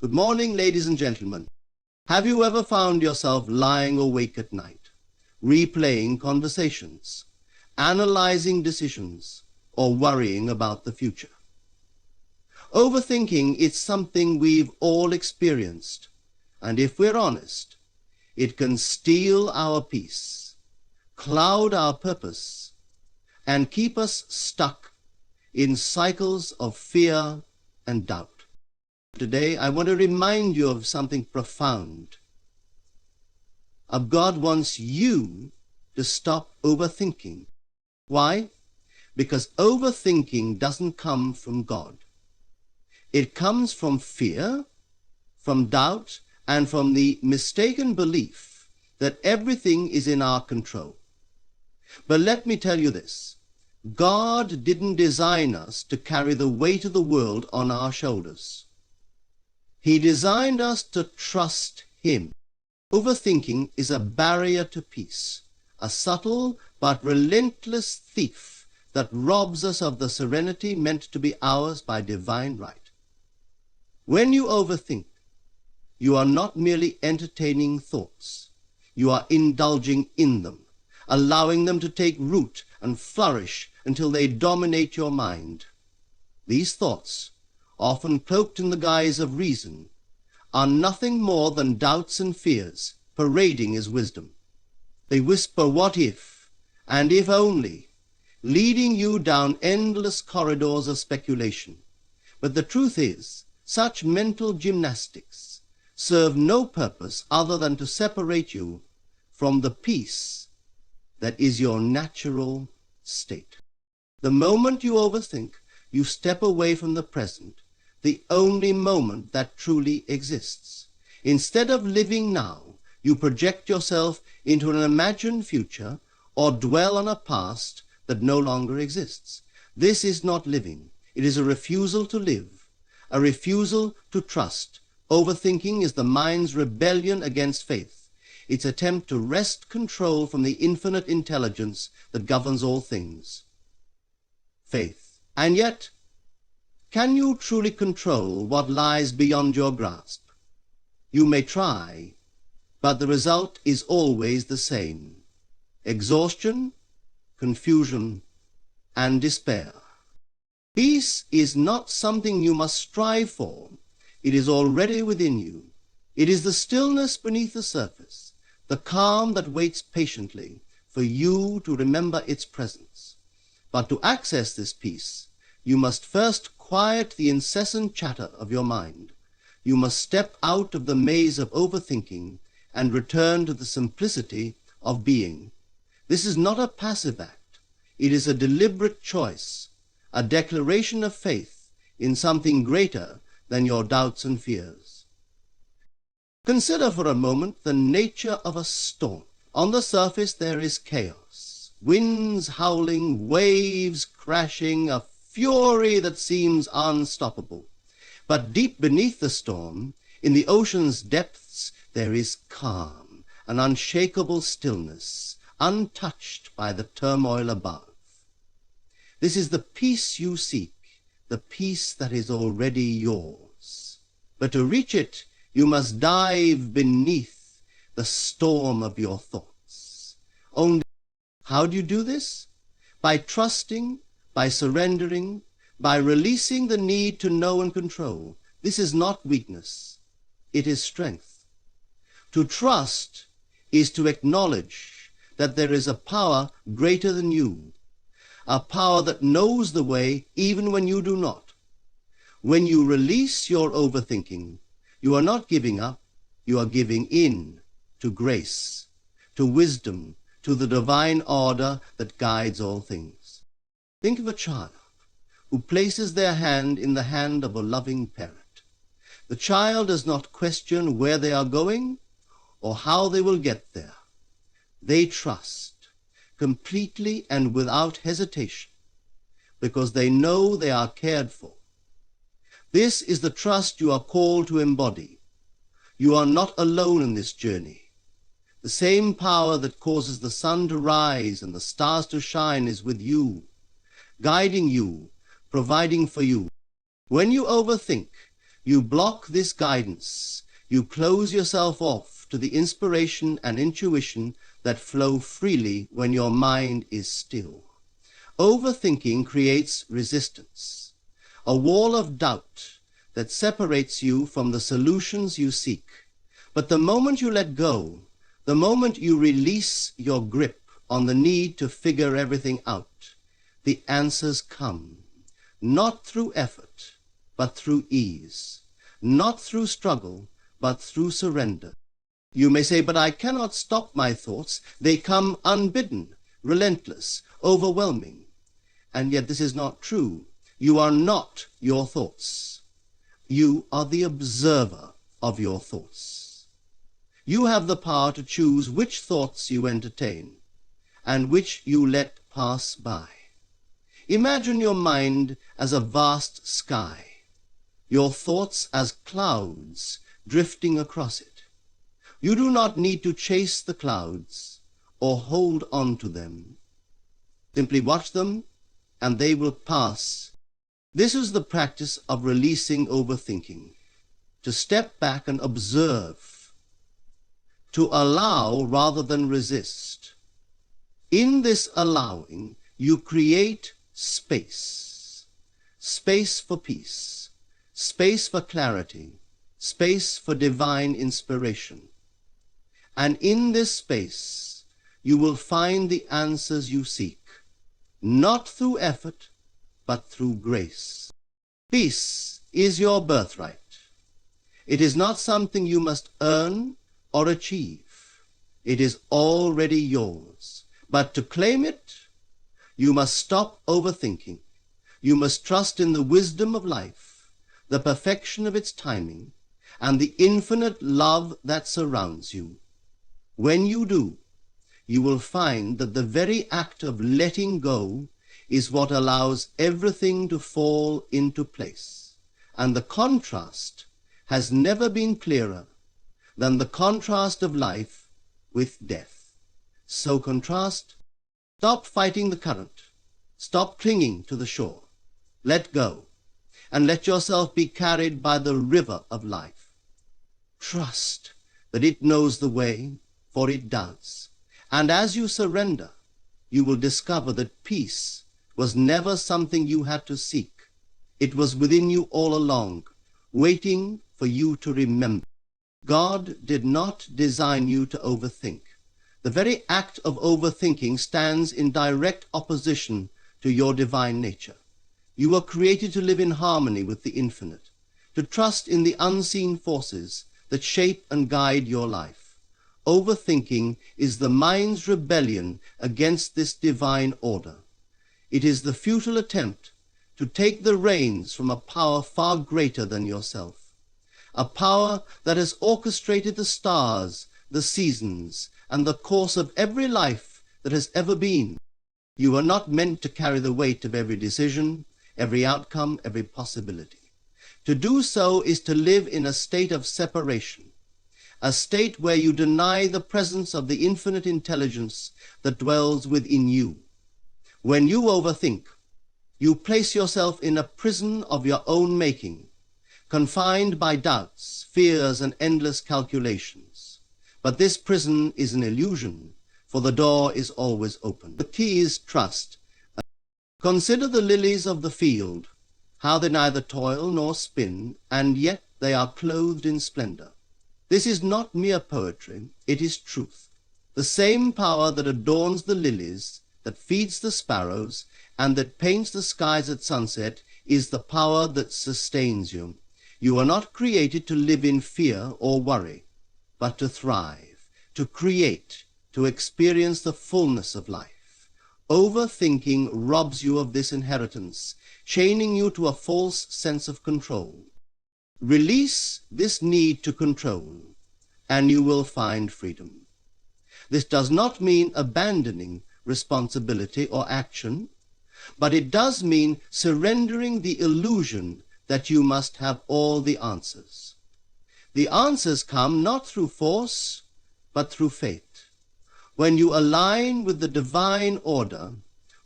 Good morning, ladies and gentlemen. Have you ever found yourself lying awake at night, replaying conversations, analyzing decisions, or worrying about the future? Overthinking is something we've all experienced, and if we're honest, it can steal our peace, cloud our purpose, and keep us stuck in cycles of fear and doubt. Today, I want to remind you of something profound. God wants you to stop overthinking. Why? Because overthinking doesn't come from God. It comes from fear, from doubt, and from the mistaken belief that everything is in our control. But let me tell you this. God didn't design us to carry the weight of the world on our shoulders. He designed us to trust Him. Overthinking is a barrier to peace, a subtle but relentless thief that robs us of the serenity meant to be ours by divine right. When you overthink, you are not merely entertaining thoughts. You are indulging in them, allowing them to take root and flourish until they dominate your mind. These thoughts, often cloaked in the guise of reason, are nothing more than doubts and fears parading as wisdom. They whisper what if, and if only, leading you down endless corridors of speculation. But the truth is, such mental gymnastics serve no purpose other than to separate you from the peace that is your natural state. The moment you overthink, you step away from the present, the only moment that truly exists. Instead of living now, you project yourself into an imagined future or dwell on a past that no longer exists. This is not living. It is a refusal to live, a refusal to trust. Overthinking is the mind's rebellion against faith, its attempt to wrest control from the infinite intelligence that governs all things. Faith. And yet, can you truly control what lies beyond your grasp? You may try, but the result is always the same: exhaustion, confusion, and despair. Peace is not something you must strive for. It is already within you. It is the stillness beneath the surface, the calm that waits patiently for you to remember its presence. But to access this peace, you must first quiet the incessant chatter of your mind. You must step out of the maze of overthinking and return to the simplicity of being. This is not a passive act. It is a deliberate choice, a declaration of faith in something greater than your doubts and fears. Consider for a moment the nature of a storm. On the surface there is chaos, winds howling, waves crashing, a fury that seems unstoppable. But deep beneath the storm, in the ocean's depths, there is calm, an unshakable stillness, untouched by the turmoil above. This is the peace you seek, the peace that is already yours. But to reach it, you must dive beneath the storm of your thoughts. Only how do you do this? By trusting, by surrendering, by releasing the need to know and control. This is not weakness. It is strength. To trust is to acknowledge that there is a power greater than you, a power that knows the way even when you do not. When you release your overthinking, you are not giving up, you are giving in to grace, to wisdom, to the divine order that guides all things. Think of a child who places their hand in the hand of a loving parent. The child does not question where they are going or how they will get there. They trust completely and without hesitation because they know they are cared for. This is the trust you are called to embody. You are not alone in this journey. The same power that causes the sun to rise and the stars to shine is with you, guiding you, providing for you. When you overthink, you block this guidance. You close yourself off to the inspiration and intuition that flow freely when your mind is still. Overthinking creates resistance, a wall of doubt that separates you from the solutions you seek. But the moment you let go, the moment you release your grip on the need to figure everything out, the answers come, not through effort, but through ease, not through struggle, but through surrender. You may say, but I cannot stop my thoughts. They come unbidden, relentless, overwhelming. And yet this is not true. You are not your thoughts. You are the observer of your thoughts. You have the power to choose which thoughts you entertain and which you let pass by. Imagine your mind as a vast sky, your thoughts as clouds drifting across it. You do not need to chase the clouds or hold on to them. Simply watch them and they will pass. This is the practice of releasing overthinking, to step back and observe, to allow rather than resist. In this allowing, you create space, space for peace, space for clarity, space for divine inspiration. And in this space, you will find the answers you seek, not through effort, but through grace. Peace is your birthright. It is not something you must earn or achieve. It is already yours. But to claim it, you must stop overthinking. You must trust in the wisdom of life, the perfection of its timing, and the infinite love that surrounds you. When you do, you will find that the very act of letting go is what allows everything to fall into place. And the contrast has never been clearer than the contrast of life with death. So contrast. Stop fighting the current. Stop clinging to the shore. Let go, and let yourself be carried by the river of life. Trust that it knows the way, for it does. And as you surrender, you will discover that peace was never something you had to seek. It was within you all along, waiting for you to remember. God did not design you to overthink. The very act of overthinking stands in direct opposition to your divine nature. You were created to live in harmony with the infinite, to trust in the unseen forces that shape and guide your life. Overthinking is the mind's rebellion against this divine order. It is the futile attempt to take the reins from a power far greater than yourself, a power that has orchestrated the stars, the seasons, and the course of every life that has ever been. You are not meant to carry the weight of every decision, every outcome, every possibility. To do so is to live in a state of separation, a state where you deny the presence of the infinite intelligence that dwells within you. When you overthink, you place yourself in a prison of your own making, confined by doubts, fears, and endless calculations. But this prison is an illusion, for the door is always open. The key is trust. Consider the lilies of the field, how they neither toil nor spin, and yet they are clothed in splendor. This is not mere poetry, it is truth. The same power that adorns the lilies, that feeds the sparrows, and that paints the skies at sunset is the power that sustains you. You are not created to live in fear or worry, but to thrive, to create, to experience the fullness of life. Overthinking robs you of this inheritance, chaining you to a false sense of control. Release this need to control, and you will find freedom. This does not mean abandoning responsibility or action, but it does mean surrendering the illusion that you must have all the answers. The answers come not through force, but through faith. When you align with the divine order,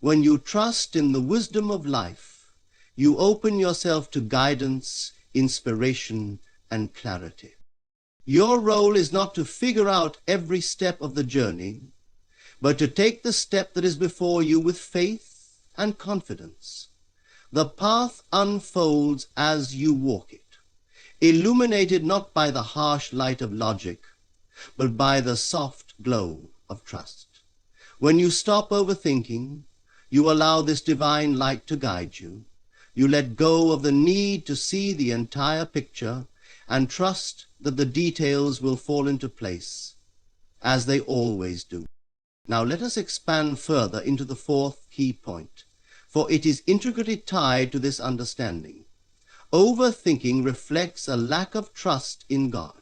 when you trust in the wisdom of life, you open yourself to guidance, inspiration, and clarity. Your role is not to figure out every step of the journey, but to take the step that is before you with faith and confidence. The path unfolds as you walk it, illuminated not by the harsh light of logic, but by the soft glow of trust. When you stop overthinking, you allow this divine light to guide you. You let go of the need to see the entire picture and trust that the details will fall into place, as they always do. Now let us expand further into the fourth key point, for it is intricately tied to this understanding. Overthinking reflects a lack of trust in God.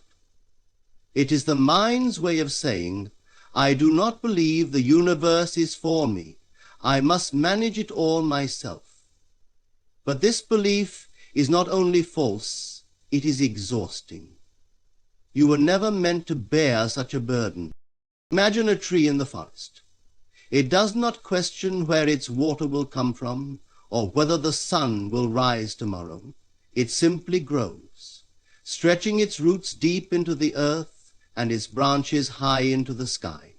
It is the mind's way of saying, I do not believe the universe is for me. I must manage it all myself. But this belief is not only false, it is exhausting. You were never meant to bear such a burden. Imagine a tree in the forest. It does not question where its water will come from or whether the sun will rise tomorrow. It simply grows, stretching its roots deep into the earth and its branches high into the sky.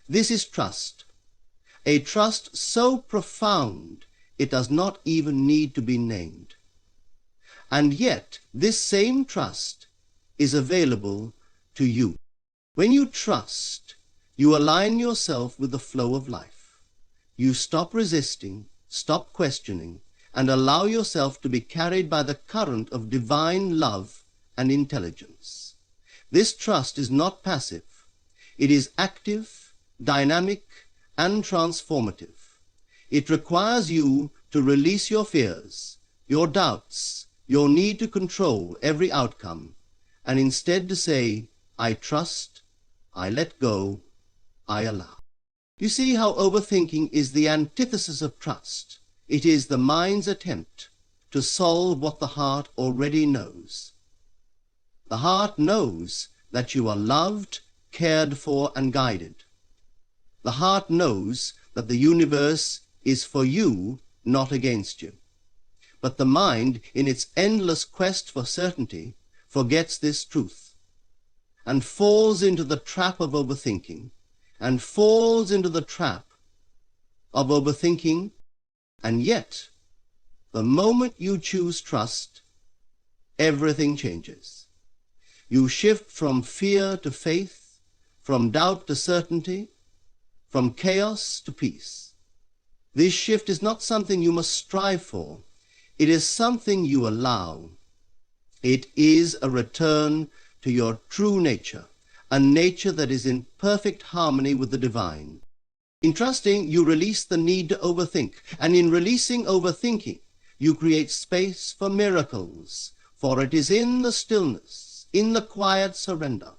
This is trust, a trust so profound it does not even need to be named. And yet, this same trust is available to you. When you trust, you align yourself with the flow of life. You stop resisting, stop questioning, and allow yourself to be carried by the current of divine love and intelligence. This trust is not passive. It is active, dynamic, and transformative. It requires you to release your fears, your doubts, your need to control every outcome, and instead to say, I trust, I let go, I allow. You see how overthinking is the antithesis of trust. It is the mind's attempt to solve what the heart already knows. The heart knows that you are loved, cared for, and guided. The heart knows that the universe is for you, not against you. But the mind, in its endless quest for certainty, forgets this truth and falls into the trap of overthinking, and falls into the trap of overthinking. And yet, the moment you choose trust, everything changes. You shift from fear to faith, from doubt to certainty, from chaos to peace. This shift is not something you must strive for. It is something you allow. It is a return to your true nature, a nature that is in perfect harmony with the divine. In trusting, you release the need to overthink, and in releasing overthinking, you create space for miracles, for it is in the stillness, in the quiet surrender,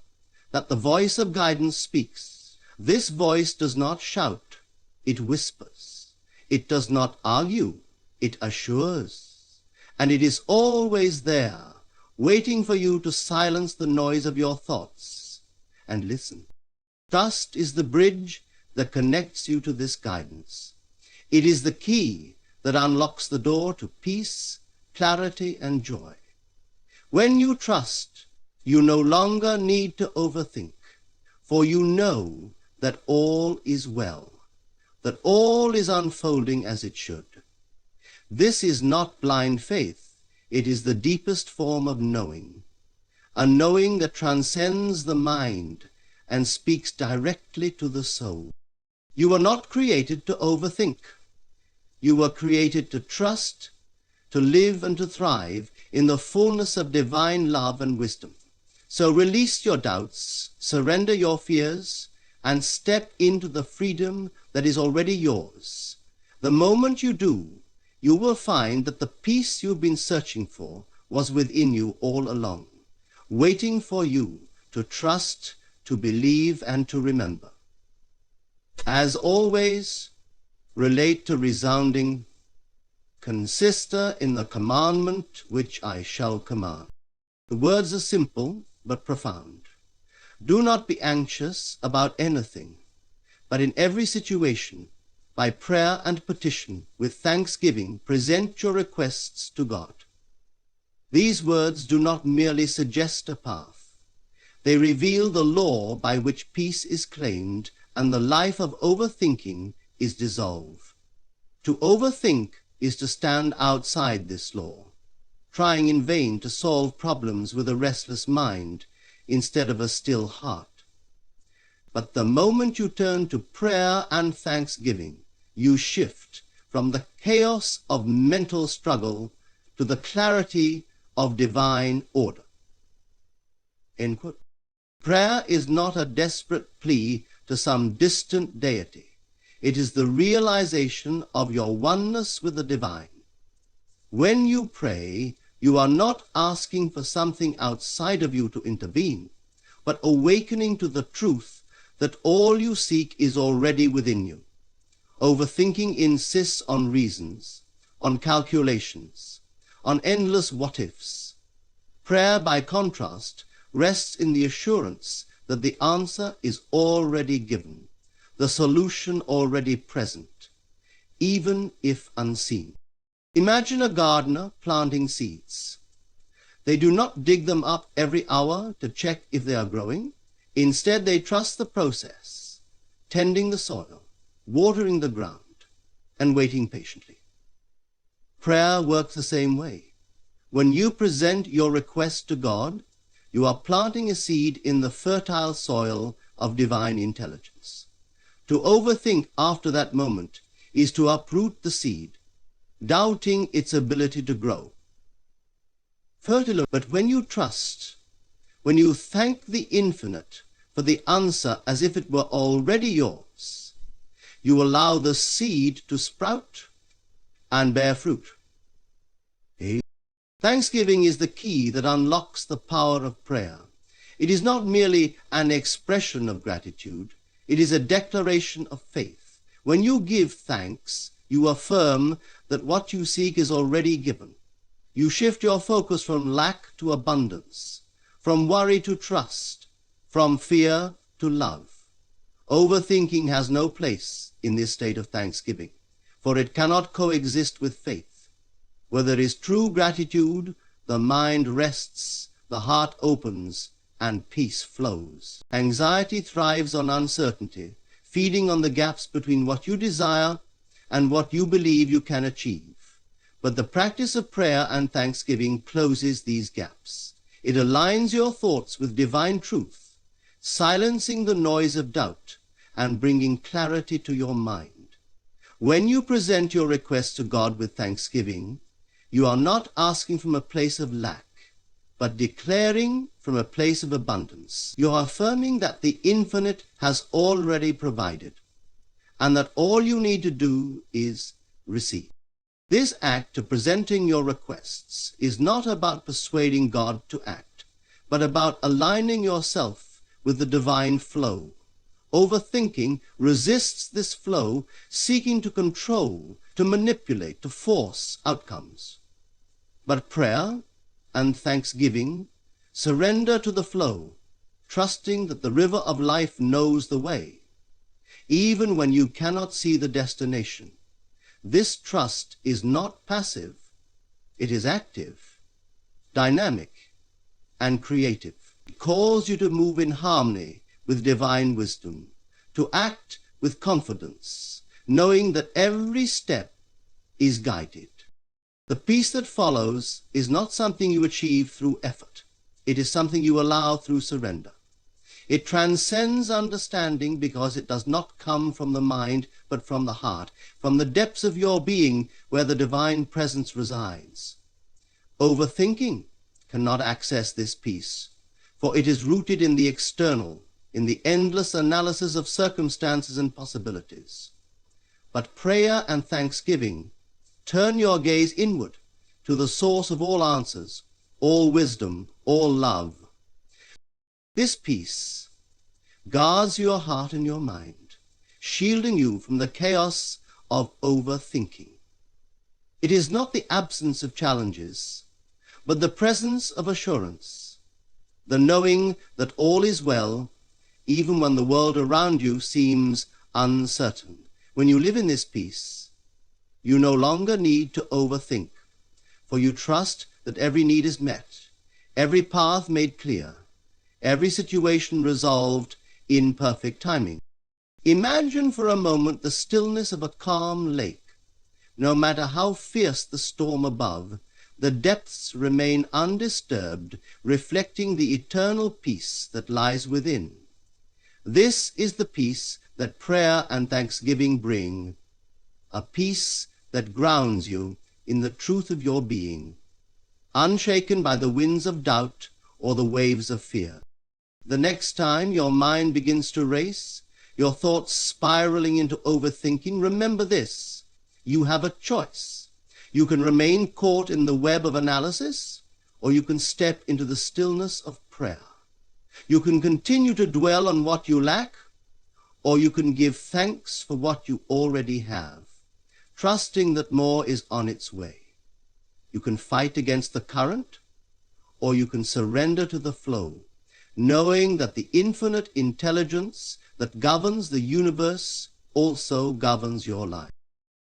that the voice of guidance speaks. This voice does not shout, it whispers. It does not argue, it assures. And it is always there, waiting for you to silence the noise of your thoughts and listen. Trust is the bridge that connects you to this guidance. It is the key that unlocks the door to peace, clarity, and joy. When you trust, you no longer need to overthink, for you know that all is well, that all is unfolding as it should. This is not blind faith. It is the deepest form of knowing, a knowing that transcends the mind and speaks directly to the soul. You were not created to overthink. You were created to trust, to live and to thrive in the fullness of divine love and wisdom. So release your doubts, surrender your fears, and step into the freedom that is already yours. The moment you do, you will find that the peace you've been searching for was within you all along, waiting for you to trust, to believe, and to remember. As always, relate to resounding, consider in the commandment which I shall command. The words are simple but profound. Do not be anxious about anything, but in every situation, by prayer and petition, with thanksgiving, present your requests to God. These words do not merely suggest a path. They reveal the law by which peace is claimed and the life of overthinking is dissolved. To overthink is to stand outside this law, trying in vain to solve problems with a restless mind instead of a still heart. But the moment you turn to prayer and thanksgiving, you shift from the chaos of mental struggle to the clarity of divine order. End quote. Prayer is not a desperate plea to some distant deity. It is the realization of your oneness with the divine. When you pray, you are not asking for something outside of you to intervene, but awakening to the truth that all you seek is already within you. Overthinking insists on reasons, on calculations, on endless what-ifs. Prayer, by contrast, rests in the assurance that the answer is already given, the solution already present, even if unseen. Imagine a gardener planting seeds. They do not dig them up every hour to check if they are growing. Instead, they trust the process, tending the soil, watering the ground, and waiting patiently. Prayer works the same way. When you present your request to God, you are planting a seed in the fertile soil of divine intelligence. To overthink after that moment is to uproot the seed, doubting its ability to grow. But when you trust, when you thank the infinite for the answer as if it were already yours, you allow the seed to sprout and bear fruit. Thanksgiving is the key that unlocks the power of prayer. It is not merely an expression of gratitude, it is a declaration of faith. When you give thanks, you affirm that what you seek is already given. You shift your focus from lack to abundance, from worry to trust, from fear to love. Overthinking has no place in this state of thanksgiving, for it cannot coexist with faith. Where there is true gratitude, the mind rests, the heart opens, and peace flows. Anxiety thrives on uncertainty, feeding on the gaps between what you desire and what you believe you can achieve. But the practice of prayer and thanksgiving closes these gaps. It aligns your thoughts with divine truth, silencing the noise of doubt and bringing clarity to your mind. When you present your request to God with thanksgiving, you are not asking from a place of lack, but declaring from a place of abundance. You are affirming that the infinite has already provided, and that all you need to do is receive. This act of presenting your requests is not about persuading God to act, but about aligning yourself with the divine flow. Overthinking resists this flow, seeking to control, to manipulate, to force outcomes. But prayer and thanksgiving surrender to the flow, trusting that the river of life knows the way, even when you cannot see the destination. This trust is not passive, it is active, dynamic, and creative. It calls you to move in harmony with divine wisdom, to act with confidence, knowing that every step is guided. The peace that follows is not something you achieve through effort. It is something you allow through surrender. It transcends understanding because it does not come from the mind, but from the heart, from the depths of your being where the divine presence resides. Overthinking cannot access this peace, for it is rooted in the external, in the endless analysis of circumstances and possibilities. But prayer and thanksgiving turn your gaze inward to the source of all answers, all wisdom, all love. This peace guards your heart and your mind, shielding you from the chaos of overthinking. It is not the absence of challenges, but the presence of assurance, the knowing that all is well, even when the world around you seems uncertain. When you live in this peace, you no longer need to overthink, for you trust that every need is met, every path made clear, every situation resolved in perfect timing. Imagine for a moment the stillness of a calm lake. No matter how fierce the storm above, the depths remain undisturbed, reflecting the eternal peace that lies within. This is the peace that prayer and thanksgiving bring, a peace that grounds you in the truth of your being, unshaken by the winds of doubt or the waves of fear. The next time your mind begins to race, your thoughts spiraling into overthinking, remember this: you have a choice. You can remain caught in the web of analysis, or you can step into the stillness of prayer. You can continue to dwell on what you lack, or you can give thanks for what you already have, trusting that more is on its way. You can fight against the current, or you can surrender to the flow, knowing that the infinite intelligence that governs the universe also governs your life.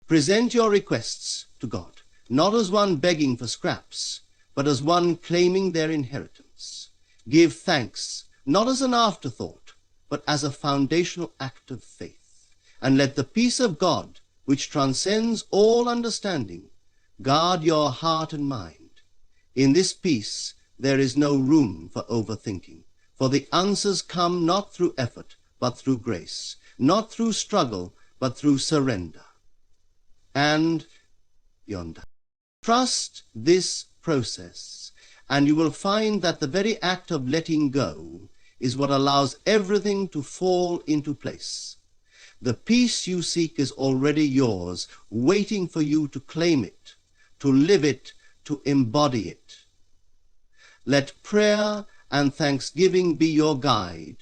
Present your requests to God, not as one begging for scraps, but as one claiming their inheritance. Give thanks, not as an afterthought, but as a foundational act of faith. And let the peace of God, which transcends all understanding, guard your heart and mind. In this peace there is no room for overthinking, for the answers come not through effort, but through grace, not through struggle, but through surrender. And yonder. Trust this process, and you will find that the very act of letting go is what allows everything to fall into place. The peace you seek is already yours, waiting for you to claim it, to live it, to embody it. Let prayer and thanksgiving be your guide,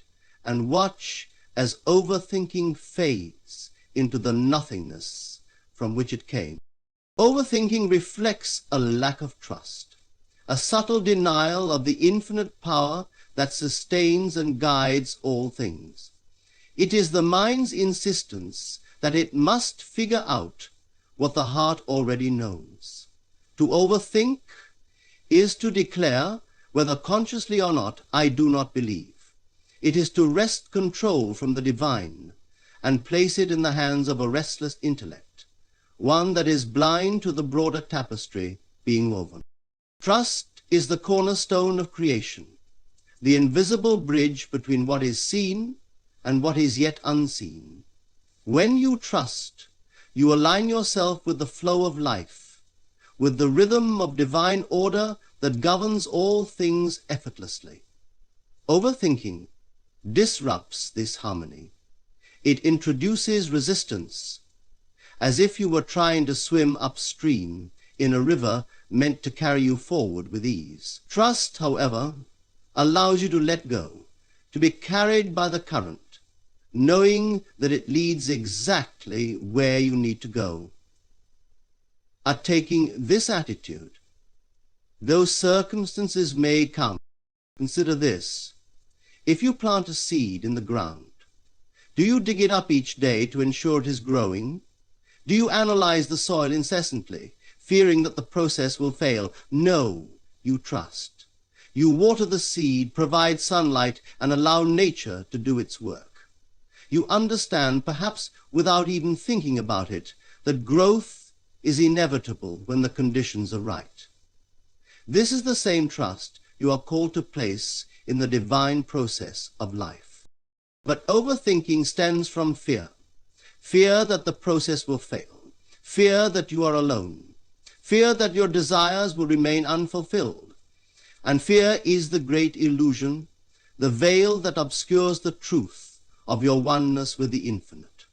and watch as overthinking fades into the nothingness from which it came. Overthinking reflects a lack of trust, a subtle denial of the infinite power that sustains and guides all things. It is the mind's insistence that it must figure out what the heart already knows. To overthink is to declare, whether consciously or not, I do not believe. It is to wrest control from the divine and place it in the hands of a restless intellect, one that is blind to the broader tapestry being woven. Trust is the cornerstone of creation, the invisible bridge between what is seen and what is yet unseen. When you trust, you align yourself with the flow of life, with the rhythm of divine order that governs all things effortlessly. Overthinking disrupts this harmony. It introduces resistance, as if you were trying to swim upstream in a river meant to carry you forward with ease. Trust, however, allows you to let go, to be carried by the current, knowing that it leads exactly where you need to go. At taking this attitude, though circumstances may come, consider this: if you plant a seed in the ground, do you dig it up each day to ensure it is growing? Do you analyze the soil incessantly, fearing that the process will fail? No, you trust. You water the seed, provide sunlight, and allow nature to do its work. You understand, perhaps without even thinking about it, that growth is inevitable when the conditions are right. This is the same trust you are called to place in the divine process of life. But overthinking stems from fear. Fear that the process will fail. Fear that you are alone. Fear that your desires will remain unfulfilled. And fear is the great illusion, the veil that obscures the truth of your oneness with the infinite.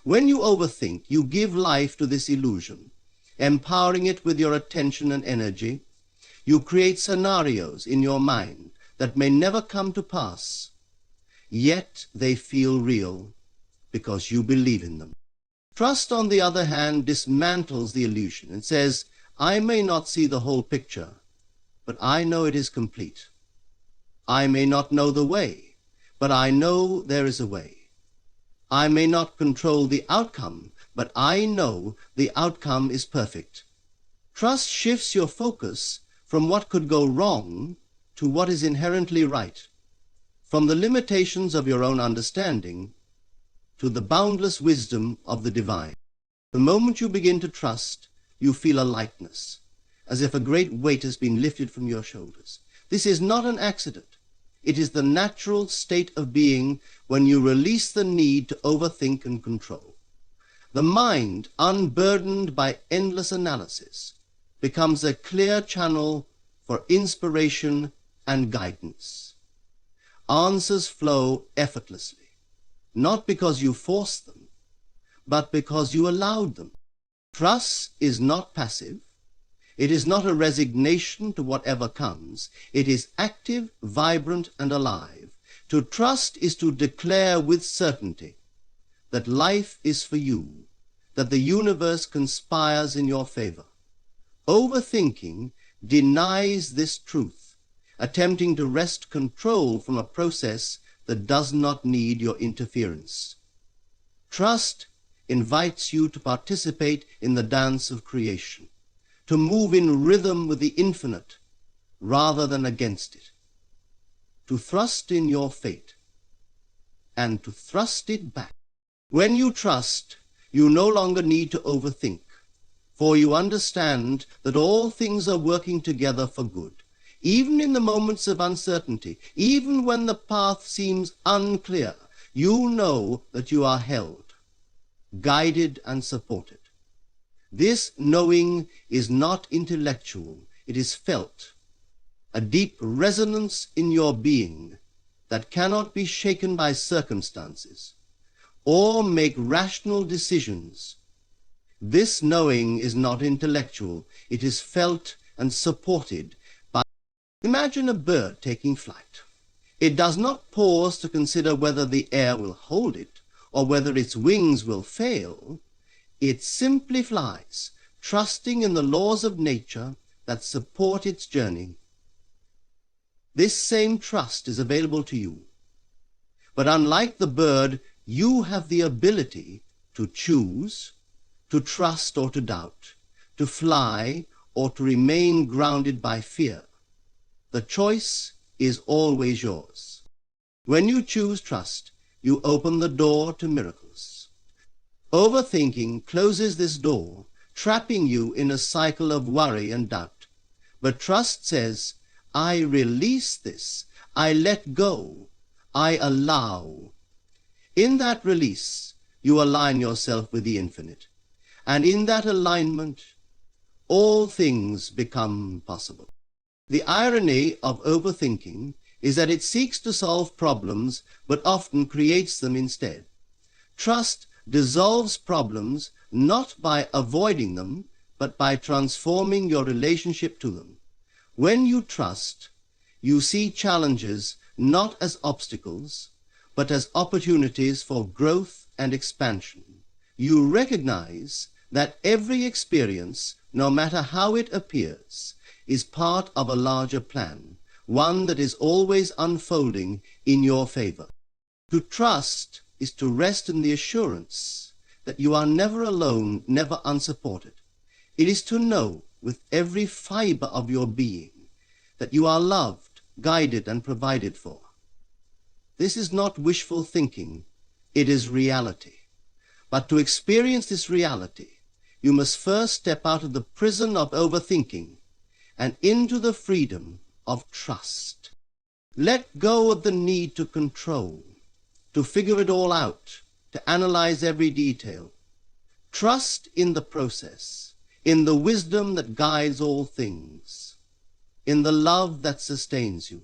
When you overthink, you give life to this illusion, empowering it with your attention and energy. You create scenarios in your mind that may never come to pass, yet they feel real because you believe in them. Trust, on the other hand, dismantles the illusion and says, I may not see the whole picture, but I know it is complete. I may not know the way, but I know there is a way. I may not control the outcome, but I know the outcome is perfect. Trust shifts your focus from what could go wrong to what is inherently right, from the limitations of your own understanding to the boundless wisdom of the divine. The moment you begin to trust, you feel a lightness, as if a great weight has been lifted from your shoulders. This is not an accident. It is the natural state of being when you release the need to overthink and control. The mind, unburdened by endless analysis, becomes a clear channel for inspiration and guidance. Answers flow effortlessly, not because you forced them, but because you allowed them. Trust is not passive. It is not a resignation to whatever comes. It is active, vibrant, and alive. To trust is to declare with certainty that life is for you, that the universe conspires in your favor. Overthinking denies this truth, attempting to wrest control from a process that does not need your interference. Trust invites you to participate in the dance of creation, to move in rhythm with the infinite rather than against it, to thrust in your fate and to thrust it back. When you trust, you no longer need to overthink, for you understand that all things are working together for good. Even in the moments of uncertainty, even when the path seems unclear, you know that you are held, guided, and supported. This knowing is not intellectual, it is felt, a deep resonance in your being that cannot be shaken by circumstances or make rational decisions. This knowing is not intellectual, it is felt and supported by. Imagine a bird taking flight. It does not pause to consider whether the air will hold it or whether its wings will fail. It simply flies, trusting in the laws of nature that support its journey. This same trust is available to you. But unlike the bird, you have the ability to choose, to trust or to doubt, to fly or to remain grounded by fear. The choice is always yours. When you choose trust, you open the door to miracles. Overthinking closes this door, trapping you in a cycle of worry and doubt. But trust says, I release this, I let go, I allow. In that release, you align yourself with the infinite. And in that alignment, all things become possible. The irony of overthinking is that it seeks to solve problems, but often creates them instead. Trust dissolves problems not by avoiding them, but by transforming your relationship to them. When you trust, you see challenges not as obstacles, but as opportunities for growth and expansion. You recognize that every experience, no matter how it appears, is part of a larger plan, one that is always unfolding in your favor. To trust is to rest in the assurance that you are never alone, never unsupported. It is to know with every fiber of your being that you are loved, guided, and provided for. This is not wishful thinking, it is reality. But to experience this reality, you must first step out of the prison of overthinking and into the freedom of trust. Let go of the need to control, to figure it all out, to analyze every detail. Trust in the process, in the wisdom that guides all things, in the love that sustains you.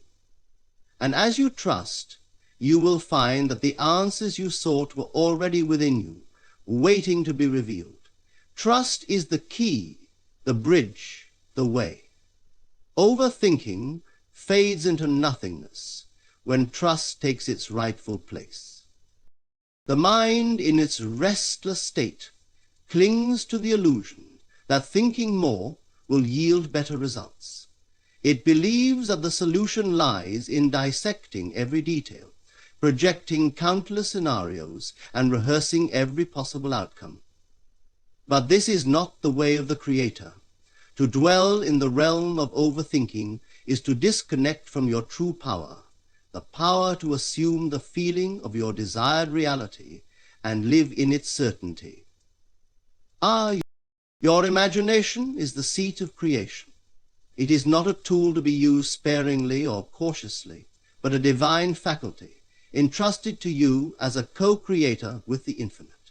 And as you trust, you will find that the answers you sought were already within you, waiting to be revealed. Trust is the key, the bridge, the way. Overthinking fades into nothingness when trust takes its rightful place. The mind, in its restless state, clings to the illusion that thinking more will yield better results. It believes that the solution lies in dissecting every detail, projecting countless scenarios, and rehearsing every possible outcome. But this is not the way of the Creator. To dwell in the realm of overthinking is to disconnect from your true power, the power to assume the feeling of your desired reality and live in its certainty. Your imagination is the seat of creation. It is not a tool to be used sparingly or cautiously, but a divine faculty, entrusted to you as a co-creator with the infinite.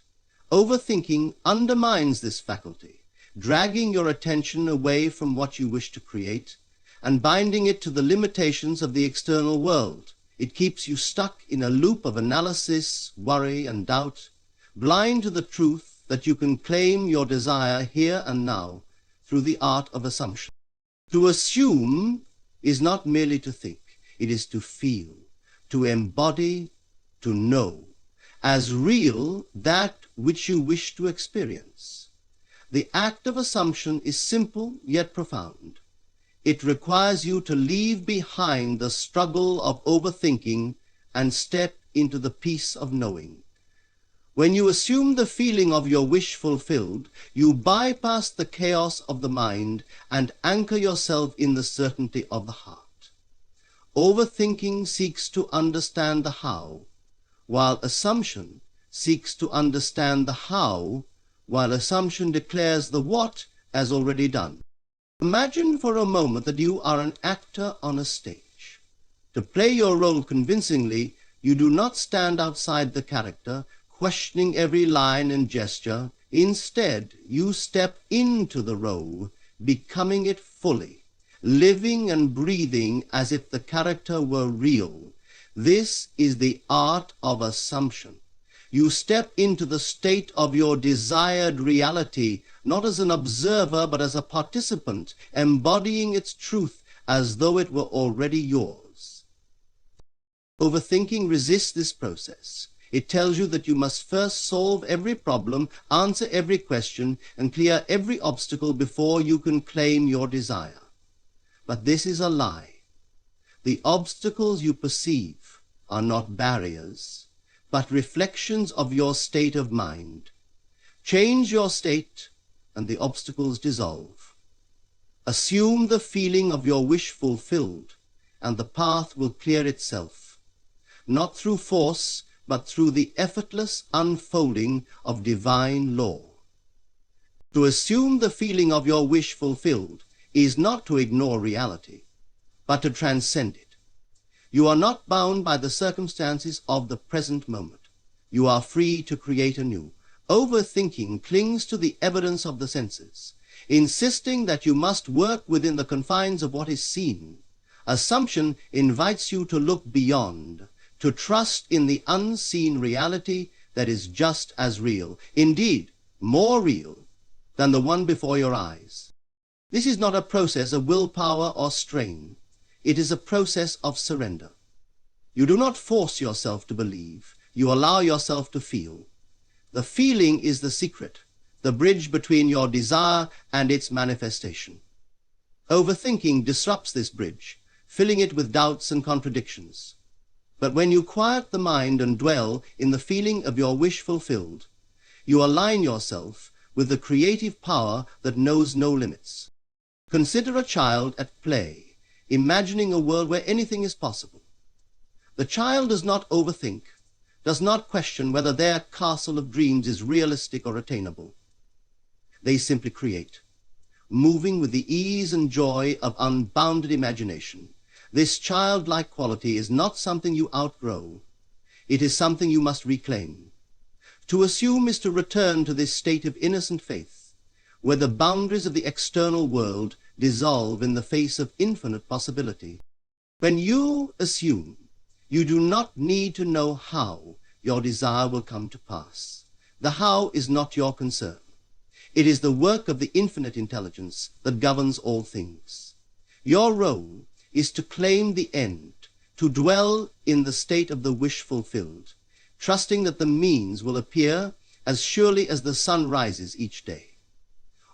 Overthinking undermines this faculty, dragging your attention away from what you wish to create and binding it to the limitations of the external world. It keeps you stuck in a loop of analysis, worry, and doubt, blind to the truth that you can claim your desire here and now through the art of assumption. To assume is not merely to think, it is to feel, to embody, to know as real that which you wish to experience. The act of assumption is simple yet profound. It requires you to leave behind the struggle of overthinking and step into the peace of knowing. When you assume the feeling of your wish fulfilled, you bypass the chaos of the mind and anchor yourself in the certainty of the heart. Overthinking seeks to understand the how, while assumption seeks to understand the how, while assumption declares the what as already done. Imagine for a moment that you are an actor on a stage. To play your role convincingly, you do not stand outside the character, questioning every line and gesture. Instead, you step into the role, becoming it fully, living and breathing as if the character were real. This is the art of assumption. You step into the state of your desired reality, not as an observer, but as a participant, embodying its truth as though it were already yours. Overthinking resists this process. It tells you that you must first solve every problem, answer every question, and clear every obstacle before you can claim your desire. But this is a lie. The obstacles you perceive are not barriers, but reflections of your state of mind. Change your state, and the obstacles dissolve. Assume the feeling of your wish fulfilled, and the path will clear itself, not through force, but through the effortless unfolding of divine law. To assume the feeling of your wish fulfilled is not to ignore reality, but to transcend it. You are not bound by the circumstances of the present moment. You are free to create anew. Overthinking clings to the evidence of the senses, insisting that you must work within the confines of what is seen. Assumption invites you to look beyond, to trust in the unseen reality that is just as real, indeed, more real than the one before your eyes. This is not a process of willpower or strain. It is a process of surrender. You do not force yourself to believe. You allow yourself to feel. The feeling is the secret, the bridge between your desire and its manifestation. Overthinking disrupts this bridge, filling it with doubts and contradictions. But when you quiet the mind and dwell in the feeling of your wish fulfilled, you align yourself with the creative power that knows no limits. Consider a child at play, imagining a world where anything is possible. The child does not overthink, does not question whether their castle of dreams is realistic or attainable. They simply create, moving with the ease and joy of unbounded imagination. This childlike quality is not something you outgrow. It is something you must reclaim. To assume is to return to this state of innocent faith, where the boundaries of the external world dissolve in the face of infinite possibility. When you assume, you do not need to know how your desire will come to pass. The how is not your concern. It is the work of the infinite intelligence that governs all things. Your role is to claim the end, to dwell in the state of the wish fulfilled, trusting that the means will appear as surely as the sun rises each day.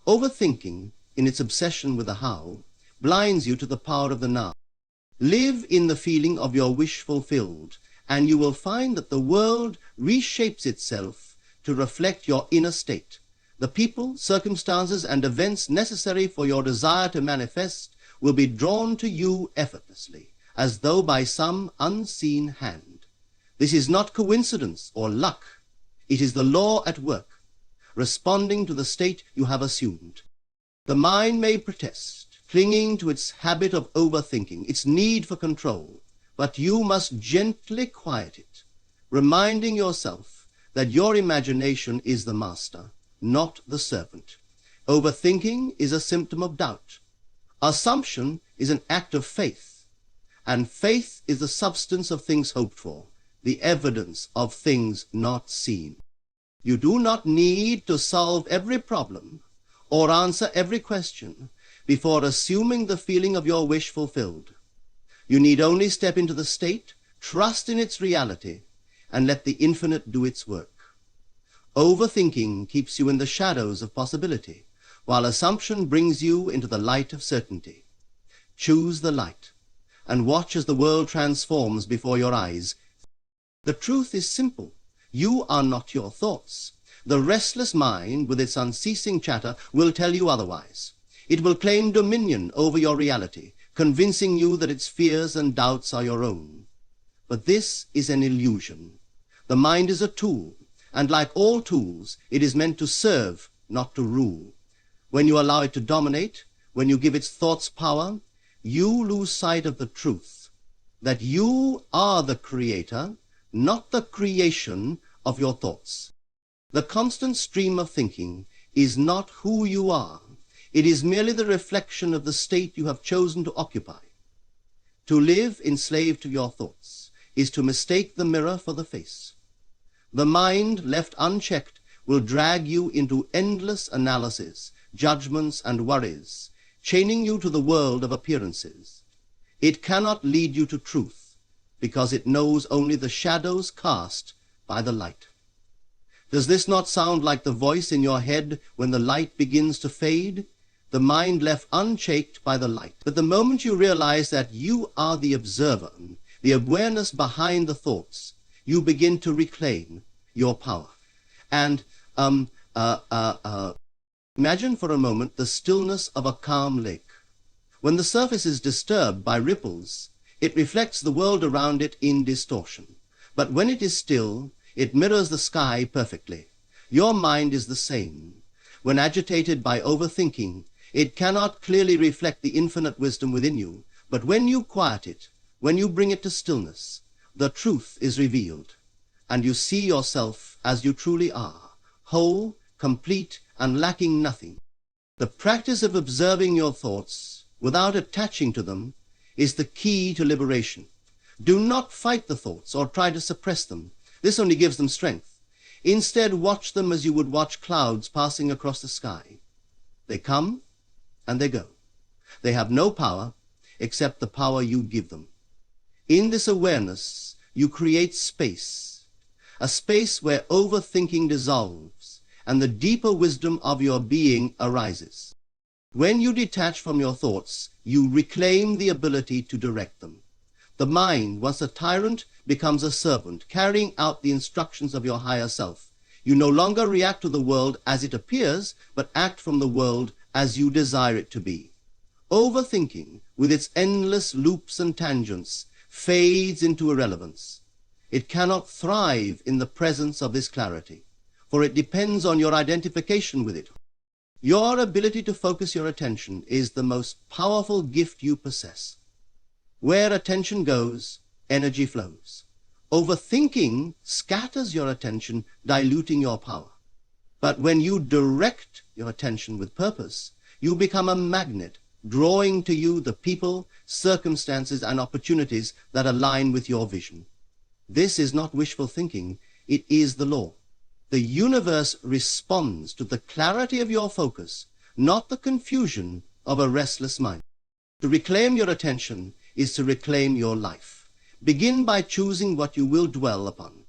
Overthinking, in its obsession with the how, blinds you to the power of the now. Live in the feeling of your wish fulfilled, and you will find that the world reshapes itself to reflect your inner state, The people, circumstances, and events necessary for your desire to manifest will be drawn to you effortlessly, as though by some unseen hand. This is not coincidence or luck. It is the law at work, responding to the state you have assumed. The mind may protest, clinging to its habit of overthinking, its need for control, but you must gently quiet it, reminding yourself that your imagination is the master, not the servant. Overthinking is a symptom of doubt. Assumption is an act of faith, and faith is the substance of things hoped for, the evidence of things not seen. You do not need to solve every problem or answer every question before assuming the feeling of your wish fulfilled. You need only step into the state, trust in its reality, and let the infinite do its work. Overthinking keeps you in the shadows of possibility, while assumption brings you into the light of certainty. Choose the light, and watch as the world transforms before your eyes. The truth is simple. You are not your thoughts. The restless mind, with its unceasing chatter, will tell you otherwise. It will claim dominion over your reality, convincing you that its fears and doubts are your own. But this is an illusion. The mind is a tool, and like all tools, it is meant to serve, not to rule. When you allow it to dominate, when you give its thoughts power, you lose sight of the truth, that you are the creator, not the creation of your thoughts. The constant stream of thinking is not who you are. It is merely the reflection of the state you have chosen to occupy. To live enslaved to your thoughts is to mistake the mirror for the face. The mind, left unchecked, will drag you into endless analysis, judgments, and worries, chaining you to the world of appearances. It cannot lead you to truth, because it knows only the shadows cast by the light. Does this not sound like the voice in your head when the light begins to fade? The mind left unchecked by the light. But the moment you realize that you are the observer, the awareness behind the thoughts, you begin to reclaim your power. And imagine for a moment the stillness of a calm lake. When the surface is disturbed by ripples, it reflects the world around it in distortion. But when it is still, it mirrors the sky perfectly. Your mind is the same. When agitated by overthinking, it cannot clearly reflect the infinite wisdom within you. But when you quiet it, when you bring it to stillness, the truth is revealed, and you see yourself as you truly are, whole, complete, and lacking nothing. The practice of observing your thoughts without attaching to them is the key to liberation. Do not fight the thoughts or try to suppress them. This only gives them strength. Instead, watch them as you would watch clouds passing across the sky. They come and they go. They have no power except the power you give them. In this awareness, you create space, a space where overthinking dissolves and the deeper wisdom of your being arises. When you detach from your thoughts, you reclaim the ability to direct them. The mind, once a tyrant, becomes a servant, carrying out the instructions of your higher self. You no longer react to the world as it appears, but act from the world as you desire it to be. Overthinking, with its endless loops and tangents, fades into irrelevance. It cannot thrive in the presence of this clarity, for it depends on your identification with it. Your ability to focus your attention is the most powerful gift you possess. Where attention goes, energy flows. Overthinking scatters your attention, diluting your power. But when you direct your attention with purpose, you become a magnet, drawing to you the people, circumstances, and opportunities that align with your vision. This is not wishful thinking, it is the law. The universe responds to the clarity of your focus, not the confusion of a restless mind. To reclaim your attention is to reclaim your life. Begin by choosing what you will dwell upon.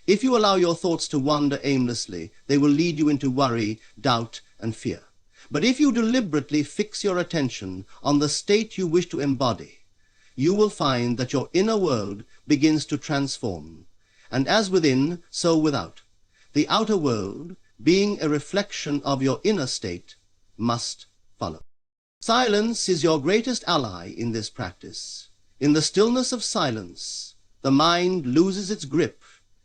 If you allow your thoughts to wander aimlessly, they will lead you into worry, doubt, and fear. But if you deliberately fix your attention on the state you wish to embody, you will find that your inner world begins to transform. And as within, so without. The outer world, being a reflection of your inner state, must follow. Silence is your greatest ally in this practice. In the stillness of silence, the mind loses its grip,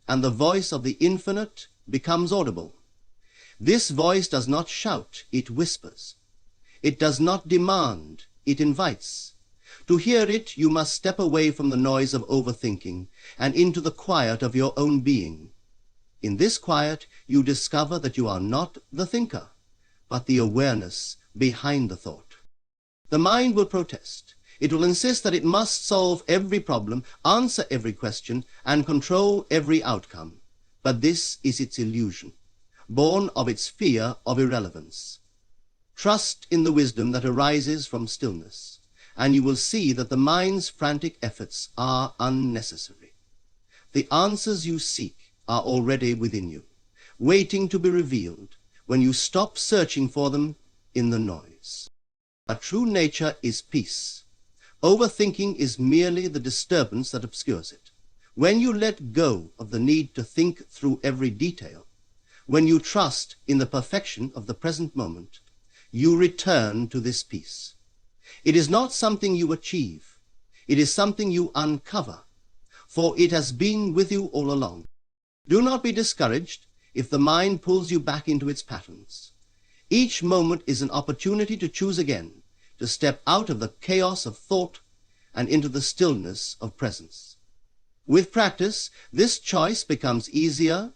and the voice of the infinite becomes audible. This voice does not shout, it whispers. It does not demand, it invites. To hear it, you must step away from the noise of overthinking and into the quiet of your own being. In this quiet, you discover that you are not the thinker, but the awareness behind the thought. The mind will protest. It will insist that it must solve every problem, answer every question, and control every outcome. But this is its illusion, born of its fear of irrelevance. Trust in the wisdom that arises from stillness, and you will see that the mind's frantic efforts are unnecessary. The answers you seek are already within you, waiting to be revealed when you stop searching for them in the noise. A true nature is peace. Overthinking is merely the disturbance that obscures it. When you let go of the need to think through every detail, when you trust in the perfection of the present moment, you return to this peace. It is not something you achieve. It is something you uncover, for it has been with you all along. Do not be discouraged if the mind pulls you back into its patterns. Each moment is an opportunity to choose again, to step out of the chaos of thought and into the stillness of presence. With practice, this choice becomes easier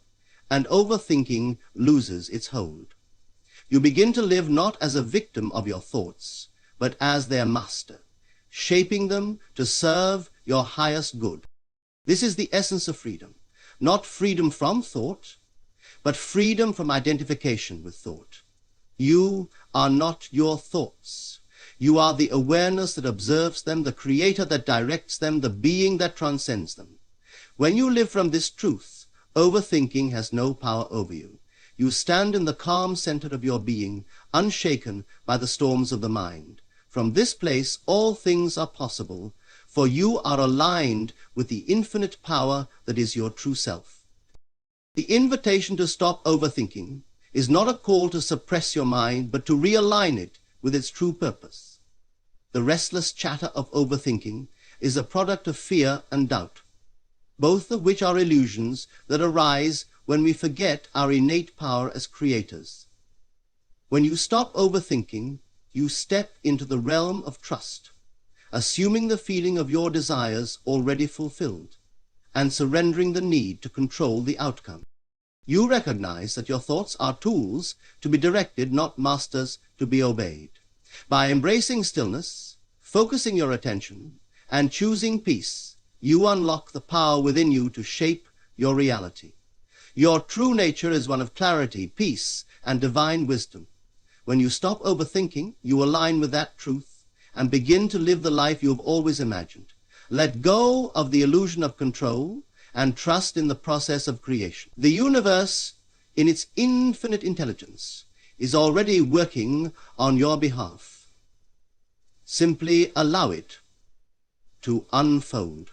and overthinking loses its hold. You begin to live not as a victim of your thoughts, but as their master, shaping them to serve your highest good. This is the essence of freedom, not freedom from thought, but freedom from identification with thought. You are not your thoughts. You are the awareness that observes them, the creator that directs them, the being that transcends them. When you live from this truth, overthinking has no power over you. You stand in the calm center of your being, unshaken by the storms of the mind. From this place, all things are possible, for you are aligned with the infinite power that is your true self. The invitation to stop overthinking is not a call to suppress your mind, but to realign it with its true purpose. The restless chatter of overthinking is a product of fear and doubt, both of which are illusions that arise when we forget our innate power as creators. When you stop overthinking, you step into the realm of trust, assuming the feeling of your desires already fulfilled, and surrendering the need to control the outcome. You recognize that your thoughts are tools to be directed, not masters to be obeyed. By embracing stillness, focusing your attention, and choosing peace, you unlock the power within you to shape your reality. Your true nature is one of clarity, peace, and divine wisdom. When you stop overthinking, you align with that truth and begin to live the life you have always imagined. Let go of the illusion of control and trust in the process of creation. The universe, in its infinite intelligence, is already working on your behalf. Simply allow it to unfold.